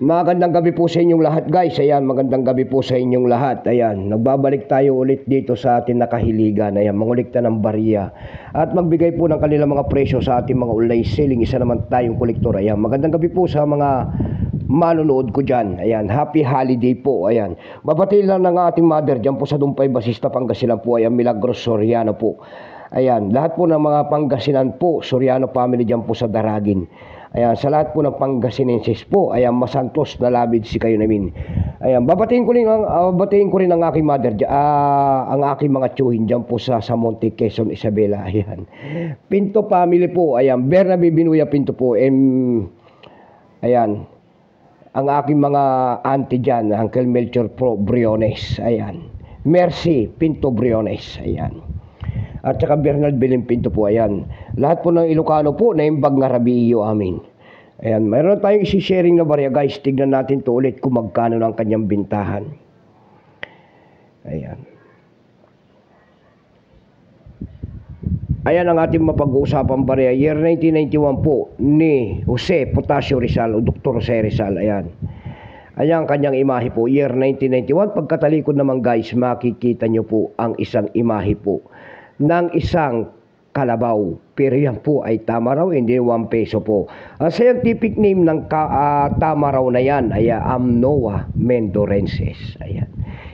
Magandang gabi po sa inyong lahat guys. Ayan, magandang gabi po sa inyong lahat. Ayan, nagbabalik tayo ulit dito sa ating nakahiligan. Ayan, mangulikta ng barya. At magbigay po ng kanilang mga presyo sa ating mga online selling. Isa naman tayong kolektor. Ayan, magandang gabi po sa mga manonood ko dyan. Ayan, happy holiday po. Ayan, babati lang ng ating mother dyan po sa Dumpay, Basista, Pangasinan po. Ayan, Milagros Soriano po. Ayan, lahat po ng mga Pangasinan po, Soriano family dyan po sa Daragin. Ayan, sa lahat po ng Pangasinenses po, ayan, masantos na labid si kayo namin. Ayan, babatiin ko rin ang aking mother, ang aking mga tsuhin dyan po sa Monte, Quezon, Isabela. Ayan, Pinto family po, ayan, Bernabe Binuya Pinto po, ayan, ang aking mga auntie dyan, Uncle Melchor Pro Briones, ayan, Mercy Pinto Briones, ayan. At saka Bernard Belen Pinto po, ayan. Lahat po ng Ilocano po, naimbag nga Rabiyo amin. Ayan, mayroon tayong isi-sharing na barya guys. Tignan natin to ulit kung magkano ng kanyang bintahan. Ayan. Ayan ang ating mapag-uusapang barya. Year 1991 po ni Jose Potasio Rizal o Dr. Jose Rizal. Ayan. Ayan ang kanyang imahe po. Year 1991. Pagkatalikod naman guys, makikita nyo po ang isang imahe po ng isang kalabaw. Pero yan po ay tama raw, hindi 1 peso po. Ang scientific name ng tama raw na yan ay Amnoa mendorensis. Ayan.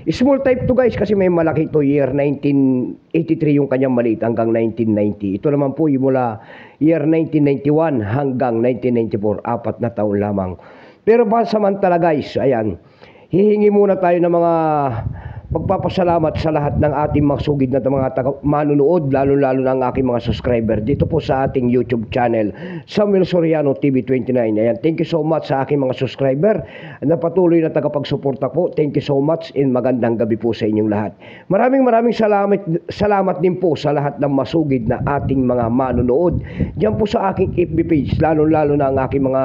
Small type to guys kasi may malaki to. Year 1983 yung kanyang maliit hanggang 1990. Ito naman po yung mula year 1991 hanggang 1994. 4 na taon lamang. Pero pansamantala guys, ayan, hihingi muna tayo ng mga pagpapasalamat sa lahat ng ating mga sugid na mga manunood, lalo-lalo na ang aking mga subscriber dito po sa ating YouTube channel, Samuel Soriano TV 29. Ayan, thank you so much sa aking mga subscriber na patuloy na tagapagsuporta po. Thank you so much and magandang gabi po sa inyong lahat. Maraming salamat din po sa lahat ng masugid na ating mga manunood diyan po sa aking FB page, lalo-lalo na ang aking mga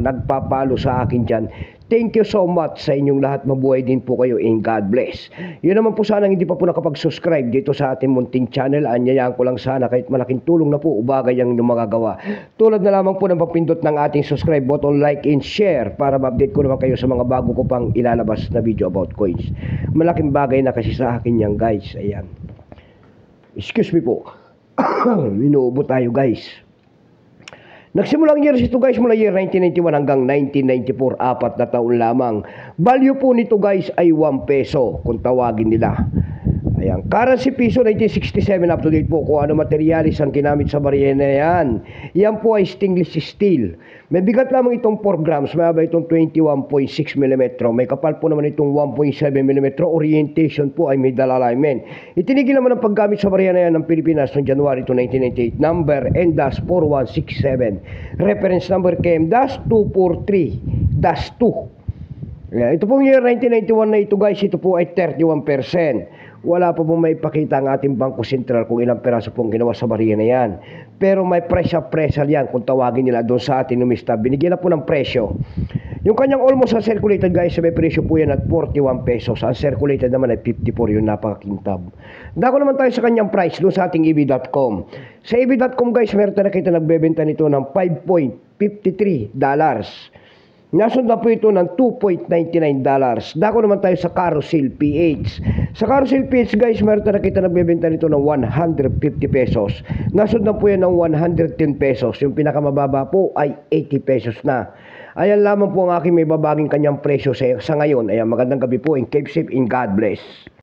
nagpapalo sa akin diyan. Thank you so much sa inyong lahat. Mabuhay din po kayo and God bless. Yun naman po sana hindi pa po nakapag-subscribe dito sa ating munting channel. Anyayaan ko lang sana kahit malaking tulong na po ubagay ang inyong magagawa. Tulad na lamang po ng pagpindot ng ating subscribe button, like and share para ma-update ko naman kayo sa mga bago ko pang ilalabas na video about coins. Malaking bagay na kasi sa akin yan guys. Ayan. Excuse me po. Inuubo tayo guys. Nagsimulang years ito guys mula year 1991 hanggang 1994, 4 na taon lamang. Value po nito guys ay 1 peso kung tawagin nila. Ayan, currency piso 1967 up to date po. Kung ano materialis ang ginamit sa barya na yan. Yan po ay stainless steel. May bigat lamang itong 4 grams. May haba itong 21.6 mm. May kapal po naman itong 1.7 mm. Orientation po ay may dal alignment. Itinigil naman ang paggamit sa barya na yan ng Pilipinas noong January 1998. Number N-4167. Reference number KM-243-2. Ito pong year 1991 na ito guys, ito po ay 31%. Wala pa pong may pakita ang ating Bangko Sentral kung ilang peraso pong ginawa sa barya na yan. Pero may presyo yan kung tawagin nila doon sa ating numista. Binigyan na po ng presyo. Yung kanyang almost uncirculated guys, may presyo po yan at 41 pesos. Uncirculated naman ay 54, yung napakakintab. Dako naman tayo sa kanyang price doon sa ating EB.com. Sa EB.com guys, meron tayo nakita nagbebenta nito ng $5.53. Nasundan po ito ng $2.99. Dako naman tayo sa Carousel PH. Sa Carousel PH guys, meron tayo nakita nagbebenta nito ng 150 pesos. Nasundan po yan ng 110 pesos. Yung pinakamababa po ay 80 pesos na. Ayan lamang po ang aking may babaging kanyang presyo sa ngayon. Ayan, magandang gabi po and keep safe and God bless.